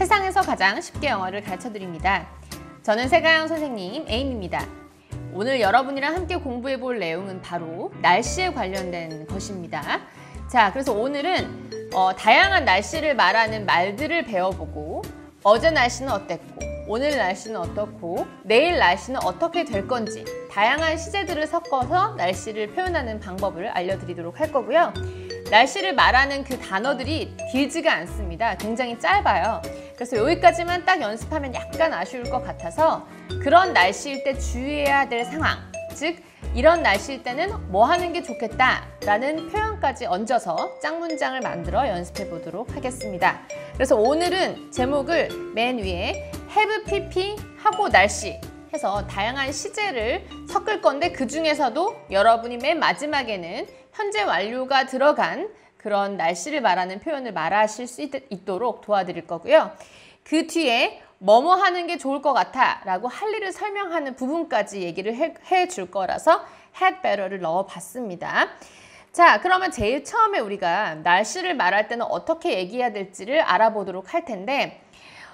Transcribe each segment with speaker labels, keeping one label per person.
Speaker 1: 세상에서 가장 쉽게 영어를 가르쳐드립니다. 저는 세가영 선생님 에임입니다. 오늘 여러분이랑 함께 공부해 볼 내용은 바로 날씨에 관련된 것입니다. 자, 그래서 오늘은 다양한 날씨를 말하는 말들을 배워보고 어제 날씨는 어땠고 오늘 날씨는 어떻고 내일 날씨는 어떻게 될 건지 다양한 시제들을 섞어서 날씨를 표현하는 방법을 알려드리도록 할 거고요. 날씨를 말하는 그 단어들이 길지가 않습니다. 굉장히 짧아요. 그래서 여기까지만 딱 연습하면 약간 아쉬울 것 같아서 그런 날씨일 때 주의해야 될 상황, 즉 이런 날씨일 때는 뭐 하는 게 좋겠다 라는 표현까지 얹어서 짝문장을 만들어 연습해 보도록 하겠습니다. 그래서 오늘은 제목을 맨 위에 have pp 하고 날씨 해서 다양한 시제를 섞을 건데 그 중에서도 여러분이 맨 마지막에는 현재 완료가 들어간 그런 날씨를 말하는 표현을 말하실 수 있도록 도와드릴 거고요. 그 뒤에 뭐뭐 하는 게 좋을 것 같아 라고 할 일을 설명하는 부분까지 얘기를 해 줄 거라서 had better를 넣어 봤습니다. 자, 그러면 제일 처음에 우리가 날씨를 말할 때는 어떻게 얘기해야 될지를 알아보도록 할 텐데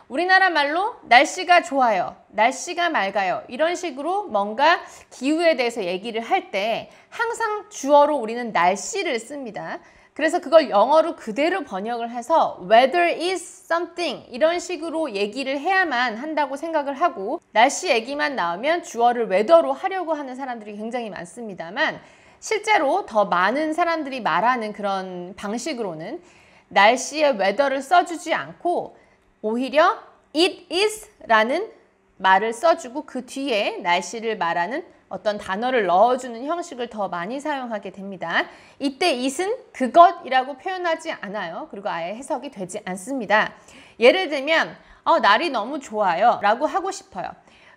Speaker 1: 우리나라 말로 날씨가 좋아요, 날씨가 맑아요 이런 식으로 뭔가 기후에 대해서 얘기를 할 때 항상 주어로 우리는 날씨를 씁니다. 그래서 그걸 영어로 그대로 번역을 해서 weather is something 이런 식으로 얘기를 해야만 한다고 생각을 하고 날씨 얘기만 나오면 주어를 weather로 하려고 하는 사람들이 굉장히 많습니다만 실제로 더 많은 사람들이 말하는 그런 방식으로는 날씨에 weather를 써주지 않고 오히려 it is 라는 말을 써주고 그 뒤에 날씨를 말하는 어떤 단어를 넣어주는 형식을 더 많이 사용하게 됩니다. 이때 it은 그것이라고 표현하지 않아요. 그리고 아예 해석이 되지 않습니다. 예를 들면 날이 너무 좋아요 라고 하고 싶어요.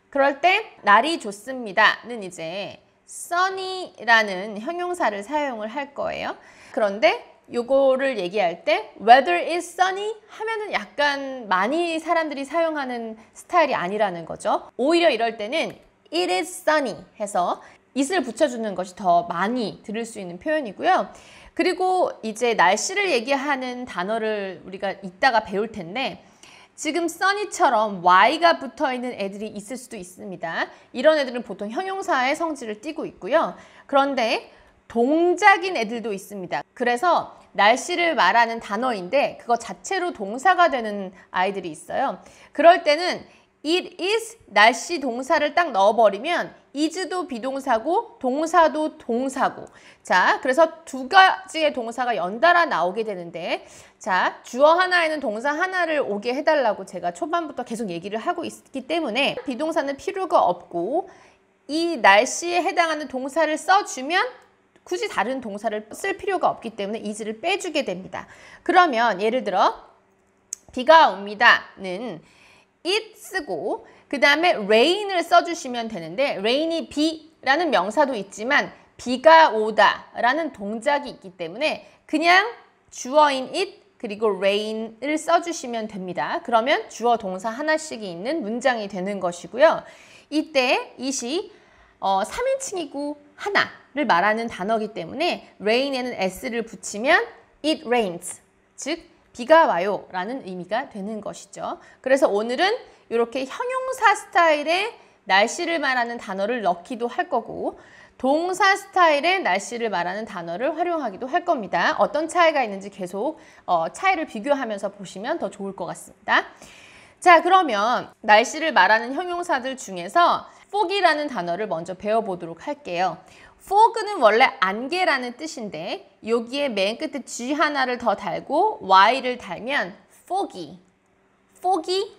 Speaker 1: 그럴 때 날이 좋습니다는 이제 sunny라는 형용사를 사용을 할 거예요. 그런데 요거를 얘기할 때 weather is sunny 하면은 약간 많이 사람들이 사용하는 스타일이 아니라는 거죠. 오히려 이럴 때는 it is sunny 해서 it을 붙여주는 것이 더 많이 들을 수 있는 표현이고요. 그리고 이제 날씨를 얘기하는 단어를 우리가 이따가 배울 텐데 지금 sunny처럼 y가 붙어있는 애들이 있을 수도 있습니다. 이런 애들은 보통 형용사의 성질을 띠고 있고요. 그런데 동작인 애들도 있습니다. 그래서 날씨를 말하는 단어인데 그거 자체로 동사가 되는 아이들이 있어요. 그럴 때는 it is 날씨 동사를 딱 넣어버리면 is도 비동사고 동사도 동사고 자 그래서 두 가지의 동사가 연달아 나오게 되는데 자 주어 하나에는 동사 하나를 오게 해달라고 제가 초반부터 계속 얘기를 하고 있기 때문에 비동사는 필요가 없고 이 날씨에 해당하는 동사를 써주면 굳이 다른 동사를 쓸 필요가 없기 때문에 is를 빼주게 됩니다. 그러면 예를 들어 비가 옵니다는 it 쓰고 그 다음에 rain을 써주시면 되는데 rain이 비라는 명사도 있지만 비가 오다 라는 동작이 있기 때문에 그냥 주어인 it 그리고 rain을 써주시면 됩니다. 그러면 주어 동사 하나씩이 있는 문장이 되는 것이고요. 이때 it이 3인칭이고 하나를 말하는 단어이기 때문에 rain에는 s를 붙이면 it rains, 즉 비가 와요 라는 의미가 되는 것이죠. 그래서 오늘은 이렇게 형용사 스타일의 날씨를 말하는 단어를 넣기도 할 거고 동사 스타일의 날씨를 말하는 단어를 활용하기도 할 겁니다. 어떤 차이가 있는지 계속 차이를 비교하면서 보시면 더 좋을 것 같습니다. 자, 그러면 날씨를 말하는 형용사들 중에서 fog이라는 단어를 먼저 배워보도록 할게요. fog는 원래 안개라는 뜻인데 여기에 맨 끝에 G 하나를 더 달고 Y를 달면 foggy, foggy,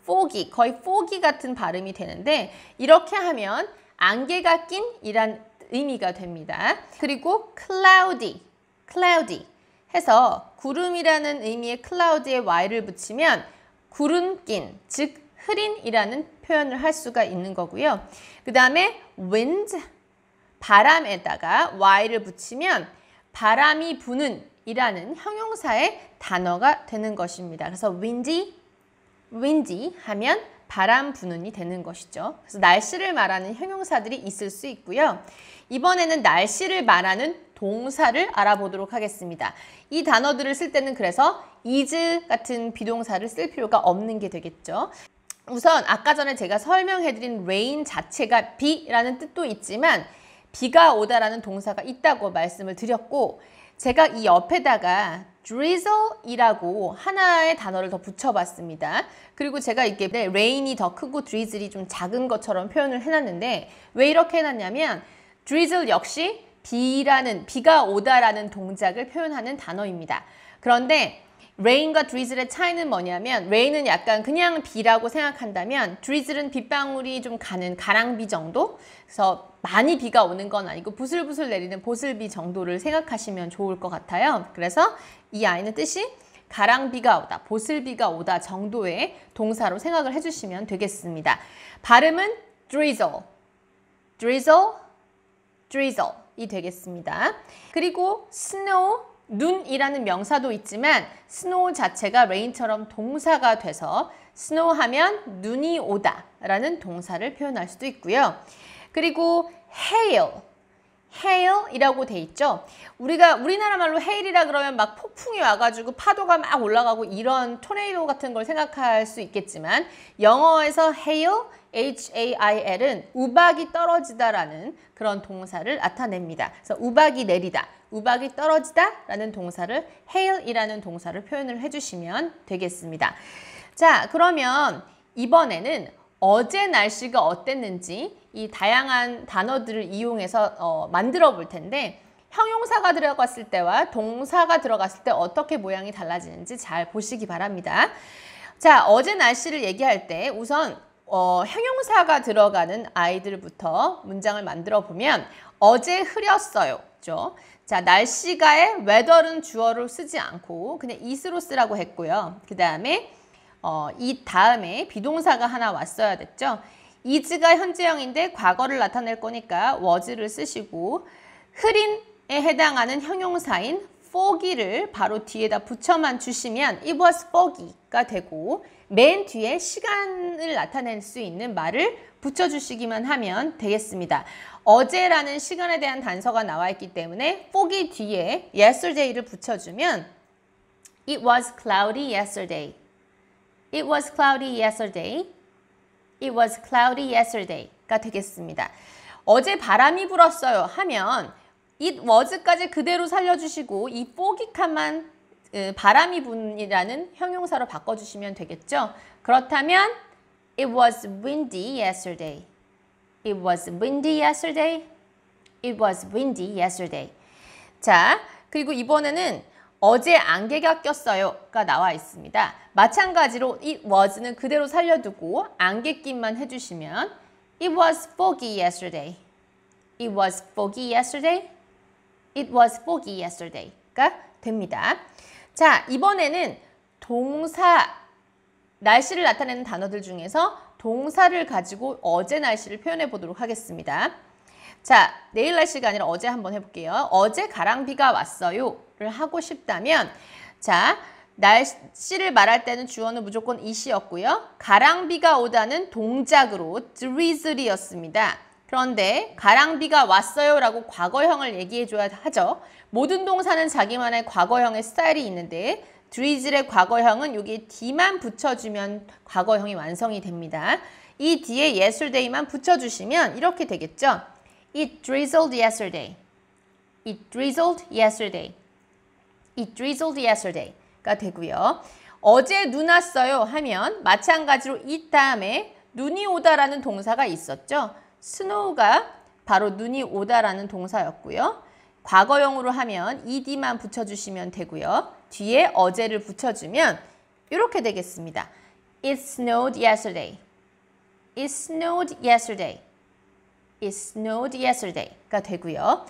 Speaker 1: foggy, 거의 foggy 같은 발음이 되는데 이렇게 하면 안개가 낀 이란 의미가 됩니다. 그리고 cloudy, cloudy 해서 구름이라는 의미의 cloud에 Y를 붙이면 구름 낀, 즉 흐린이라는 표현을 할 수가 있는 거고요. 그 다음에 wind, 바람에다가 y를 붙이면 바람이 부는 이라는 형용사의 단어가 되는 것입니다. 그래서 windy, windy 하면 바람 부는이 되는 것이죠. 그래서 날씨를 말하는 형용사들이 있을 수 있고요. 이번에는 날씨를 말하는 동사를 알아보도록 하겠습니다. 이 단어들을 쓸 때는 그래서 is 같은 비동사를 쓸 필요가 없는 게 되겠죠. 우선 아까 전에 제가 설명해드린 rain 자체가 비라는 뜻도 있지만 비가 오다라는 동사가 있다고 말씀을 드렸고 제가 이 옆에다가 drizzle이라고 하나의 단어를 더 붙여봤습니다. 그리고 제가 이게 rain이 더 크고 drizzle이 좀 작은 것처럼 표현을 해놨는데 왜 이렇게 해놨냐면 drizzle 역시 비가 오다라는 동작을 표현하는 단어입니다. 그런데 rain과 drizzle의 차이는 뭐냐면 rain은 약간 그냥 비라고 생각한다면 drizzle은 빗방울이 좀 가는 가랑비 정도? 그래서 많이 비가 오는 건 아니고 부슬부슬 내리는 보슬비 정도를 생각하시면 좋을 것 같아요. 그래서 이 아이는 뜻이 가랑비가 오다, 보슬비가 오다 정도의 동사로 생각을 해주시면 되겠습니다. 발음은 drizzle, drizzle, drizzle이 되겠습니다. 그리고 snow, 눈이라는 명사도 있지만 snow 자체가 rain처럼 동사가 돼서 snow 하면 눈이 오다 라는 동사를 표현할 수도 있고요. 그리고 hail, hail이라고 돼 있죠. 우리나라 말로 hail이라 그러면 막 폭풍이 와가지고 파도가 막 올라가고 이런 토네이도 같은 걸 생각할 수 있겠지만 영어에서 hail, H-A-I-L은 우박이 떨어지다라는 그런 동사를 나타냅니다. 그래서 우박이 내리다, 우박이 떨어지다 라는 동사를 hail이라는 동사를 표현을 해주시면 되겠습니다. 자, 그러면 이번에는 어제 날씨가 어땠는지 이 다양한 단어들을 이용해서 만들어 볼 텐데 형용사가 들어갔을 때와 동사가 들어갔을 때 어떻게 모양이 달라지는지 잘 보시기 바랍니다. 자, 어제 날씨를 얘기할 때 우선 형용사가 들어가는 아이들부터 문장을 만들어 보면 어제 흐렸어요. 그죠? 자, 날씨가의 weather는 주어를 쓰지 않고 그냥 is로 쓰라고 했고요. 그 다음에 이 다음에 비동사가 하나 왔어야 됐죠. is가 현재형인데 과거를 나타낼 거니까 was를 쓰시고 흐린에 해당하는 형용사인 foggy를 바로 뒤에다 붙여만 주시면 it was foggy가 되고 맨 뒤에 시간을 나타낼 수 있는 말을 붙여주시기만 하면 되겠습니다. 어제라는 시간에 대한 단서가 나와 있기 때문에 foggy 뒤에 yesterday를 붙여주면 it was cloudy yesterday. It was cloudy yesterday. It was cloudy yesterday가 되겠습니다. 어제 바람이 불었어요 하면 it was까지 그대로 살려주시고 이 foggy 칸만 바람이 분이라는 형용사로 바꿔주시면 되겠죠. 그렇다면 it was windy yesterday. It was windy yesterday. It was windy yesterday. 자, 그리고 이번에는 어제 안개가 꼈어요가 나와 있습니다. 마찬가지로 it was는 그대로 살려두고 안개 낀만 해주시면 it was foggy yesterday. It was foggy yesterday. It was foggy yesterday가 됩니다. 자, 이번에는 동사, 날씨를 나타내는 단어들 중에서 동사를 가지고 어제 날씨를 표현해 보도록 하겠습니다. 자, 내일 날씨가 아니라 어제 한번 해볼게요. 어제 가랑비가 왔어요를 하고 싶다면 자, 날씨를 말할 때는 주어는 무조건 it이었고요. 가랑비가 오다는 동작으로 drizzle이었습니다. 그런데 가랑비가 왔어요 라고 과거형을 얘기해줘야 하죠. 모든 동사는 자기만의 과거형의 스타일이 있는데 drizzle의 과거형은 여기에 d만 붙여주면 과거형이 완성이 됩니다. 이 뒤에 yesterday만 붙여주시면 이렇게 되겠죠. It drizzled yesterday. It drizzled yesterday. It drizzled yesterday가 되고요. 어제 눈 왔어요 하면 마찬가지로 이 다음에 눈이 오다라는 동사가 있었죠. snow가 바로 눈이 오다라는 동사였고요. 과거형으로 하면 ed만 붙여주시면 되고요. 뒤에 어제를 붙여주면 이렇게 되겠습니다. It snowed yesterday. It snowed yesterday. It snowed yesterday가 되고요.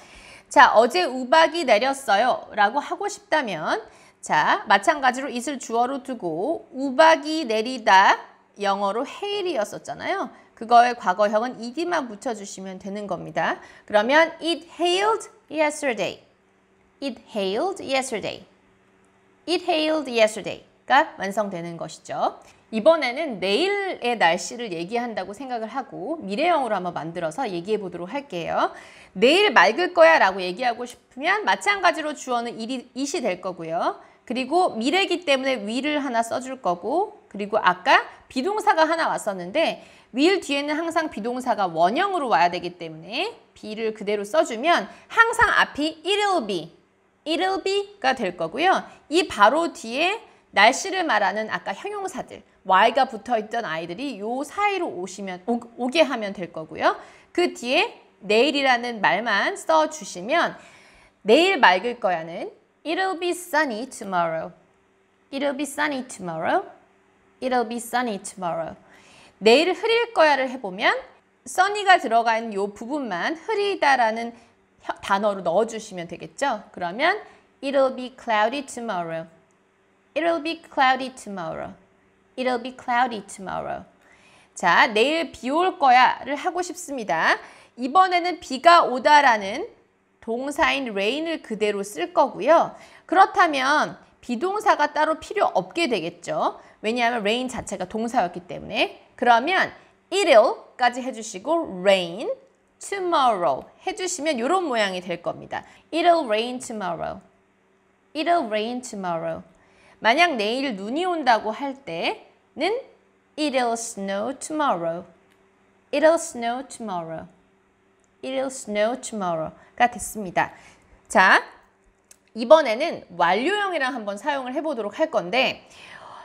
Speaker 1: 자, 어제 우박이 내렸어요 라고 하고 싶다면 자, 마찬가지로 it을 주어로 두고 우박이 내리다 영어로 hail이었었잖아요. 그거의 과거형은 ed만 붙여주시면 되는 겁니다. 그러면 it hailed yesterday. It hailed yesterday. It hailed yesterday가 완성되는 것이죠. 이번에는 내일의 날씨를 얘기한다고 생각을 하고 미래형으로 한번 만들어서 얘기해 보도록 할게요. 내일 맑을 거야 라고 얘기하고 싶으면 마찬가지로 주어는 it이 될 거고요. 그리고 미래기 때문에 will을 하나 써줄 거고, 그리고 아까 비동사가 하나 왔었는데 will 뒤에는 항상 비동사가 원형으로 와야 되기 때문에 be를 그대로 써주면 항상 앞이 it'll be가 될 거고요. 이 바로 뒤에 날씨를 말하는 아까 형용사들 y가 붙어있던 아이들이 요 사이로 오게 하면 될 거고요. 그 뒤에 내일이라는 말만 써주시면 내일 맑을 거야는 It'll be sunny tomorrow. It'll be sunny tomorrow. It'll be sunny tomorrow. 내일 흐릴 거야를 해보면 sunny가 들어가 있는 요 부분만 흐리다라는 단어로 넣어주시면 되겠죠. 그러면 It'll be cloudy tomorrow. It'll be cloudy tomorrow. It'll be cloudy tomorrow. 자, 내일 비 올 거야를 하고 싶습니다. 이번에는 비가 오다라는 동사인 rain을 그대로 쓸 거고요. 그렇다면 비동사가 따로 필요 없게 되겠죠. 왜냐하면 rain 자체가 동사였기 때문에. 그러면 it'll까지 해주시고 rain tomorrow 해주시면 이런 모양이 될 겁니다. It'll rain tomorrow. It'll rain tomorrow. 만약 내일 눈이 온다고 할 때는 It'll snow tomorrow. It'll snow tomorrow. It'll snow tomorrow가 됐습니다. 자, 이번에는 완료형이랑 한번 사용을 해보도록 할 건데,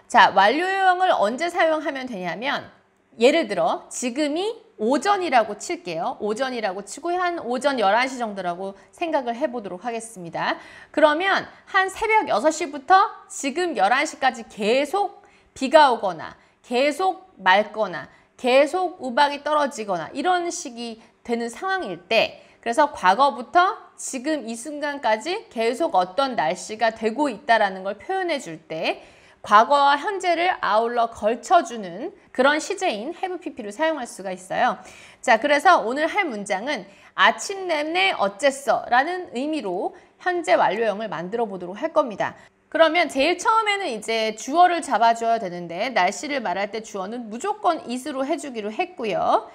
Speaker 1: 자, 완료형을 언제 사용하면 되냐면, 예를 들어 지금이 오전이라고 칠게요. 오전이라고 치고 한 오전 11시 정도라고 생각을 해보도록 하겠습니다. 그러면 한 새벽 6시부터 지금 11시까지 계속 비가 오거나 계속 맑거나 계속 우박이 떨어지거나 이런 식이 되는 상황일 때, 그래서 과거부터 지금 이 순간까지 계속 어떤 날씨가 되고 있다는 걸 표현해 줄 때 과거와 현재를 아울러 걸쳐주는 그런 시제인 have pp를 사용할 수가 있어요. 자, 그래서 오늘 할 문장은 아침 내내 어쨌어 라는 의미로 현재 완료형을 만들어 보도록 할 겁니다. 그러면 제일 처음에는 이제 주어를 잡아줘야 되는데 날씨를 말할 때 주어는 무조건 it으로 해주기로 했고요.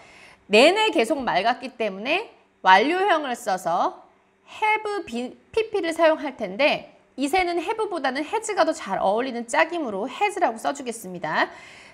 Speaker 1: 내내 계속 맑았기 때문에 완료형을 써서 have pp를 사용할 텐데 이새는 have보다는 has가 더 잘 어울리는 짝이므로 has라고 써주겠습니다.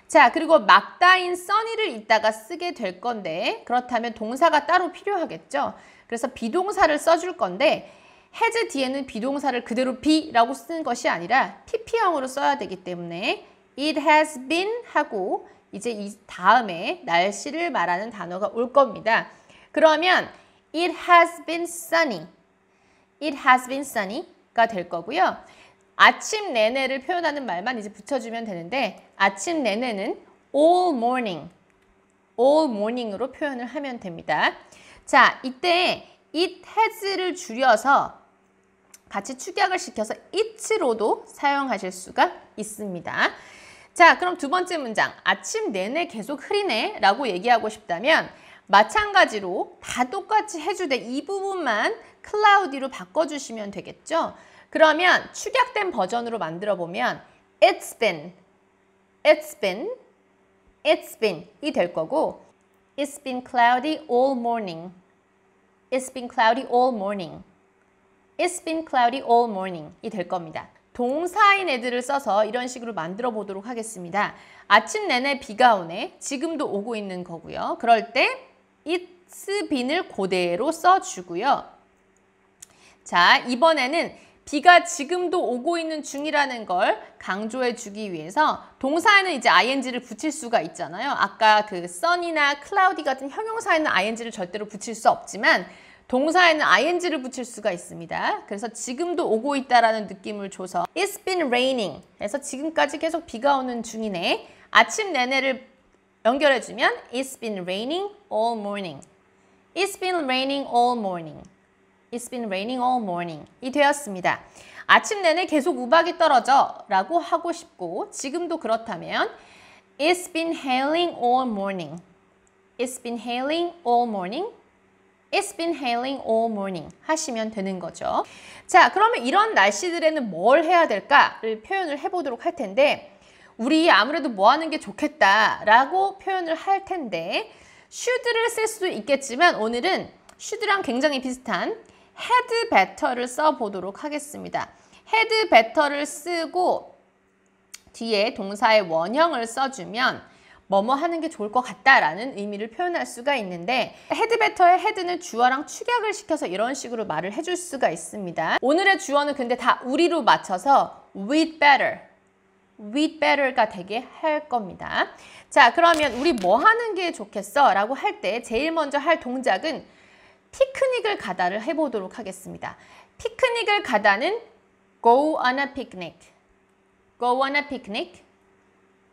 Speaker 1: 자, 그리고 막다인 sunny를 이따가 쓰게 될 건데 그렇다면 동사가 따로 필요하겠죠. 그래서 비동사를 써줄 건데 has 뒤에는 비동사를 그대로 be라고 쓰는 것이 아니라 pp형으로 써야 되기 때문에 it has been 하고 이제 이 다음에 날씨를 말하는 단어가 올 겁니다. 그러면 it has been sunny. It has been sunny가 될 거고요. 아침 내내를 표현하는 말만 이제 붙여주면 되는데 아침 내내는 all morning으로 표현을 하면 됩니다. 자, 이때 it has를 줄여서 같이 축약을 시켜서 it로도 사용하실 수가 있습니다. 자, 그럼 두 번째 문장, 아침 내내 계속 흐리네 라고 얘기하고 싶다면 마찬가지로 다 똑같이 해주되 이 부분만 cloudy로 바꿔주시면 되겠죠. 그러면 축약된 버전으로 만들어 보면 it's been 이 될 거고 it's been cloudy all morning. It's been cloudy all morning. It's been cloudy all morning 이 될 겁니다. 동사인 애들을 써서 이런 식으로 만들어 보도록 하겠습니다. 아침 내내 비가 오네. 지금도 오고 있는 거고요. 그럴 때 it's been을 그대로 써주고요. 자, 이번에는 비가 지금도 오고 있는 중이라는 걸 강조해 주기 위해서 동사에는 이제 ing를 붙일 수가 있잖아요. 아까 그 sun이나 cloudy 같은 형용사에는 ing를 절대로 붙일 수 없지만 동사에는 ing를 붙일 수가 있습니다. 그래서 지금도 오고 있다라는 느낌을 줘서 It's been raining 해서 지금까지 계속 비가 오는 중이네. 아침 내내를 연결해주면 It's been raining all morning. It's been raining all morning. It's been raining all morning 이 되었습니다. 아침 내내 계속 우박이 떨어져 라고 하고 싶고 지금도 그렇다면 It's been hailing all morning. It's been hailing all morning. It's been hailing all morning 하시면 되는 거죠. 자, 그러면 이런 날씨들에는 뭘 해야 될까를 표현을 해보도록 할 텐데 우리 아무래도 뭐 하는 게 좋겠다라고 표현을 할 텐데 should를 쓸 수도 있겠지만 오늘은 should랑 굉장히 비슷한 had better를 써보도록 하겠습니다. had better를 쓰고 뒤에 동사의 원형을 써주면 뭐뭐 하는 게 좋을 것 같다라는 의미를 표현할 수가 있는데 had better의 had는 주어랑 축약을 시켜서 이런 식으로 말을 해줄 수가 있습니다. 오늘의 주어는 근데 다 우리로 맞춰서 with better가 되게 할 겁니다. 자, 그러면 우리 뭐 하는 게 좋겠어? 라고 할 때 제일 먼저 할 동작은 피크닉을 가다를 해보도록 하겠습니다. 피크닉을 가다는 go on a picnic, go on a picnic,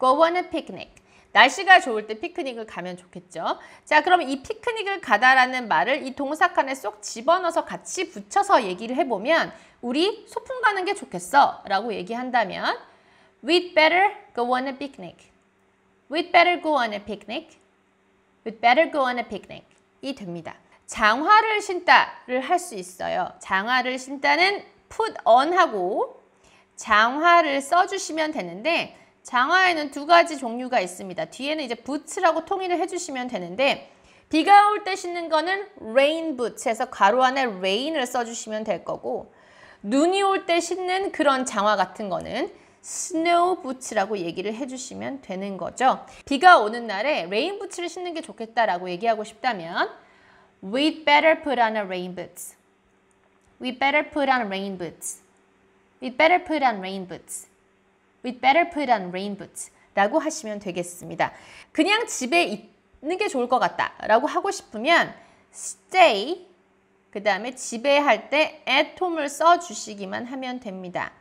Speaker 1: go on a picnic. 날씨가 좋을 때 피크닉을 가면 좋겠죠. 자, 그럼 이 피크닉을 가다라는 말을 이 동사 칸에 쏙 집어넣어서 같이 붙여서 얘기를 해보면 우리 소풍 가는 게 좋겠어 라고 얘기한다면 We'd better go on a picnic. We'd better go on a picnic. We'd better go on a picnic. 이 됩니다. 장화를 신다를 할 수 있어요. 장화를 신다는 put on 하고 장화를 써주시면 되는데 장화에는 두 가지 종류가 있습니다. 뒤에는 이제 boots라고 통일을 해주시면 되는데 비가 올 때 신는 거는 rain boots 해서 괄호 안에 rain을 써주시면 될 거고 눈이 올 때 신는 그런 장화 같은 거는 snow boots라고 얘기를 해주시면 되는 거죠. 비가 오는 날에 rain boots를 신는 게 좋겠다라고 얘기하고 싶다면 We'd better put on a rain boots. We'd better put on rain boots. We'd better put on rain boots. We'd better put on rain boots 라고 하시면 되겠습니다. 그냥 집에 있는 게 좋을 것 같다 라고 하고 싶으면 stay, 그 다음에 집에 할 때 at home을 써주시기만 하면 됩니다.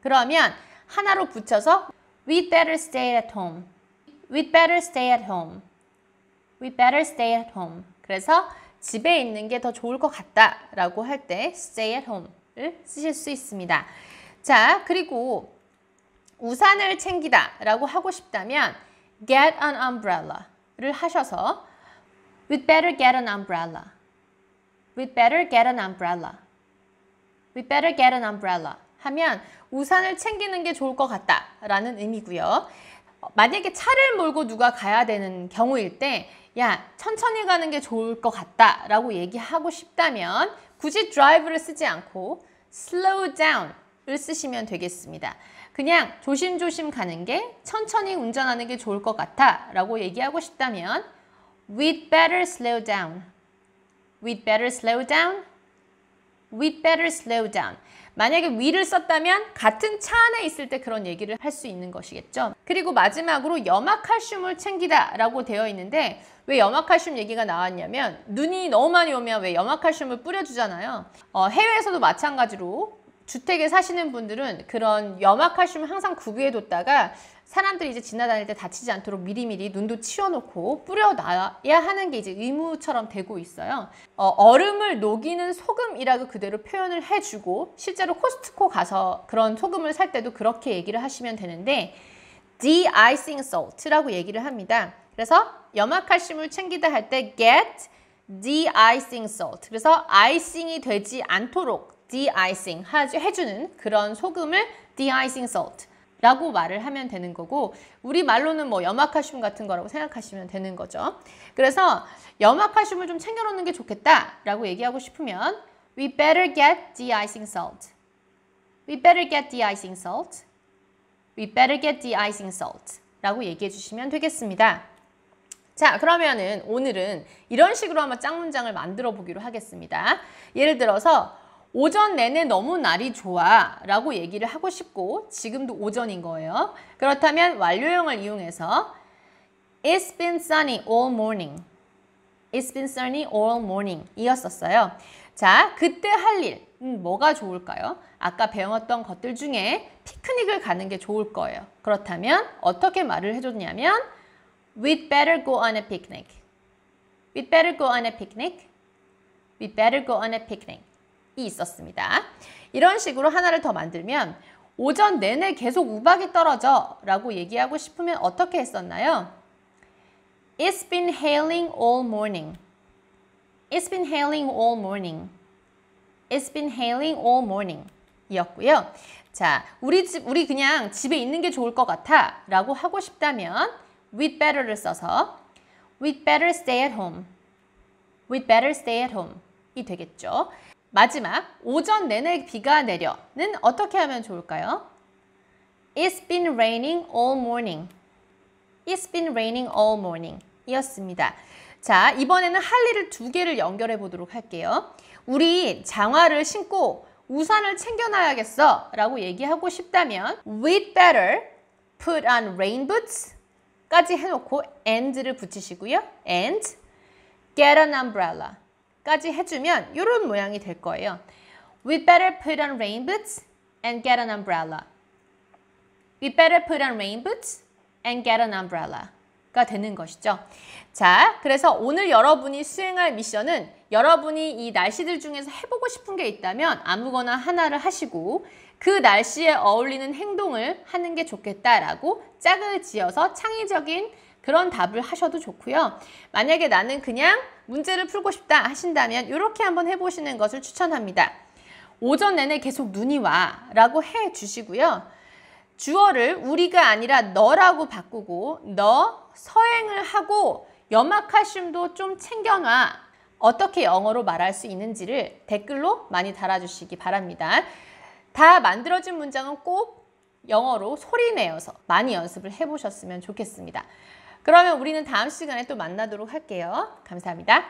Speaker 1: 그러면 하나로 붙여서 We'd better stay at home. We'd better stay at home. We'd better stay at home. 그래서 집에 있는 게 더 좋을 것 같다 라고 할 때 stay at home를 쓰실 수 있습니다. 자, 그리고 우산을 챙기다 라고 하고 싶다면 get an umbrella를 하셔서 We'd better get an umbrella. We'd better get an umbrella. We'd better get an umbrella 하면 우산을 챙기는 게 좋을 것 같다 라는 의미고요. 만약에 차를 몰고 누가 가야 되는 경우일 때 야, 천천히 가는 게 좋을 것 같다 라고 얘기하고 싶다면 굳이 drive를 쓰지 않고 slow down을 쓰시면 되겠습니다. 그냥 조심조심 가는 게 천천히 운전하는 게 좋을 것 같아 라고 얘기하고 싶다면 We'd better slow down. We'd better slow down. We'd better slow down. 만약에 we를 썼다면 같은 차 안에 있을 때 그런 얘기를 할 수 있는 것이겠죠. 그리고 마지막으로 염화칼슘을 챙기다 라고 되어 있는데 왜 염화칼슘 얘기가 나왔냐면 눈이 너무 많이 오면 왜 염화칼슘을 뿌려주잖아요. 해외에서도 마찬가지로 주택에 사시는 분들은 그런 염화칼슘을 항상 구비해뒀다가 사람들이 이제 지나다닐 때 다치지 않도록 미리미리 눈도 치워놓고 뿌려놔야 하는 게 이제 의무처럼 되고 있어요. 얼음을 녹이는 소금이라고 그대로 표현을 해주고 실제로 코스트코 가서 그런 소금을 살 때도 그렇게 얘기를 하시면 되는데 de-icing salt라고 얘기를 합니다. 그래서 염화칼슘을 챙기다 할 때 get de-icing salt. 그래서 아이싱이 되지 않도록 de-icing 해주는 그런 소금을 de-icing salt 라고 말을 하면 되는 거고 우리 말로는 뭐 염화칼슘 같은 거라고 생각하시면 되는 거죠. 그래서 염화칼슘을 좀 챙겨놓는 게 좋겠다 라고 얘기하고 싶으면 We better get de-icing salt. We better get de-icing salt. We better get de-icing salt 라고 얘기해 주시면 되겠습니다. 자, 그러면은 오늘은 이런 식으로 한번 짝문장을 만들어 보기로 하겠습니다. 예를 들어서 오전 내내 너무 날이 좋아 라고 얘기를 하고 싶고 지금도 오전인 거예요. 그렇다면 완료형을 이용해서 It's been sunny all morning. It's been sunny all morning 이었었어요. 자, 그때 할 일, 뭐가 좋을까요? 아까 배웠던 것들 중에 피크닉을 가는 게 좋을 거예요. 그렇다면 어떻게 말을 해줬냐면 We'd better go on a picnic. We'd better go on a picnic. We'd better go on a picnic. 이 있었습니다. 이런 식으로 하나를 더 만들면 오전 내내 계속 우박이 떨어져 라고 얘기하고 싶으면 어떻게 했었나요? It's been hailing all morning. It's been hailing all morning. It's been hailing all morning. 이었고요. 자, 우리 그냥 집에 있는 게 좋을 것 같아 라고 하고 싶다면 we'd better를 써서 we'd better stay at home. we'd better stay at home 이 되겠죠. 마지막, 오전 내내 비가 내려는 어떻게 하면 좋을까요? It's been raining all morning. It's been raining all morning 이었습니다. 자, 이번에는 할 일을 두 개를 연결해 보도록 할게요. 우리 장화를 신고 우산을 챙겨놔야겠어 라고 얘기하고 싶다면 we'd better put on rain boots 까지 해놓고 and를 붙이시고요. and get an umbrella 까지 해주면 이런 모양이 될 거예요. We'd better put on rain boots and get an umbrella. We'd better put on rain boots and get an umbrella 가 되는 것이죠. 자, 그래서 오늘 여러분이 수행할 미션은 여러분이 이 날씨들 중에서 해보고 싶은 게 있다면 아무거나 하나를 하시고 그 날씨에 어울리는 행동을 하는 게 좋겠다라고 짝을 지어서 창의적인 그런 답을 하셔도 좋고요. 만약에 나는 그냥 문제를 풀고 싶다 하신다면 이렇게 한번 해보시는 것을 추천합니다. 오전 내내 계속 눈이 와 라고 해 주시고요. 주어를 우리가 아니라 너라고 바꾸고 너 서행을 하고 염화칼슘도 좀 챙겨놔. 어떻게 영어로 말할 수 있는지를 댓글로 많이 달아주시기 바랍니다. 다 만들어진 문장은 꼭 영어로 소리내어서 많이 연습을 해보셨으면 좋겠습니다. 그러면 우리는 다음 시간에 또 만나도록 할게요. 감사합니다.